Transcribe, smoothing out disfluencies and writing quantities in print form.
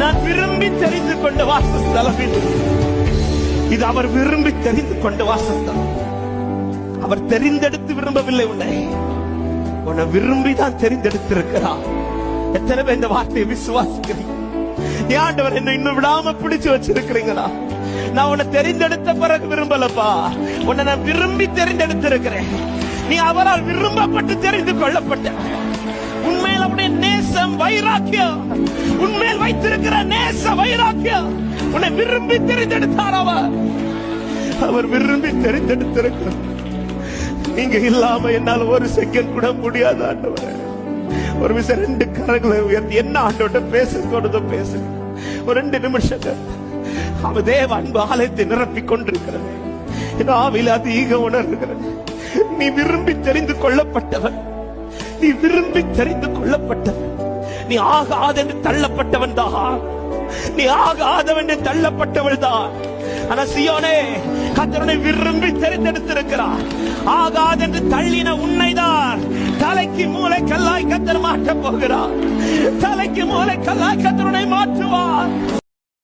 நான் விரும்பி தெரிந்து கொண்ட வாசஸ்தலம் இது. அவர் விரும்பி தெரிந்து கொண்ட வாசஸ்தலம். அவர் தெரிந்தெடுத்து விரும்பவில்லை உன்னை, உன்னை விரும்பிதான் தெரிந்தெடுத்திருக்கிறார். எத்தனை பேர் இந்த வார்த்தையை விசுவாசிக்கிறீங்க? ஆண்டவர் என்ன இன்னும் விடாம பிடிச்சு வச்சிருக்கிறீங்களா? நான் உன்னை தெரிந்தெடுத்த பிறகு விரும்பலப்பா, உன்னை நான் விரும்பி தெரிந்தெடுத்திருக்கிறேன். நீ அவரால் விரும்பப்பட்டு தெரிந்து கொள்ளப்பட்ட. உண்மையில் அவருடைய நேசம் வைராக்கியம், உண்மையில் வைத்திருக்கிற நேச வைராக்கியம் உன்னை விரும்பி தெரிந்தெடுத்தார். அவர் விரும்பி தெரிந்தெடுத்திருக்கிறார். நீங்க இல்லாம என்னால் ஒரு செகண்ட் கூட முடியாது ஆண்டவரே. ஒரு விஷயம் 2 கரங்களை உயர்த்தி என்ன ஆண்டோட பேச தோணுதோ பேசு. ஒரு 2 நிமிஷங்கள் அவ தேவ அன்பு ஆலயத்தை நிரப்பிக் கொண்டிருக்கிறது. ஆவில அதிக உணர்கிறது. நீ விரும்பி தெரிந்து கொள்ளப்பட்டவன், நீ விரும்பி தெரிந்து கொள்ளப்பட்டவன். நீ ஆகாதென்று தள்ளப்பட்டவன் தான், நீ ஆகாதவன் தள்ளப்பட்டவள் தான். ஆனா சியோனே, கர்த்தரை விரும்பி தெரிந்தெடுத்திருக்கிறார். ஆகாதென்று தள்ளின உன்னைதான் தலைக்கு மூளை கல்லாய் கர்த்தர் மாற்ற போகிறார். தலைக்கு மூளை கல்லாய் கர்த்தரை மாற்றுவார்.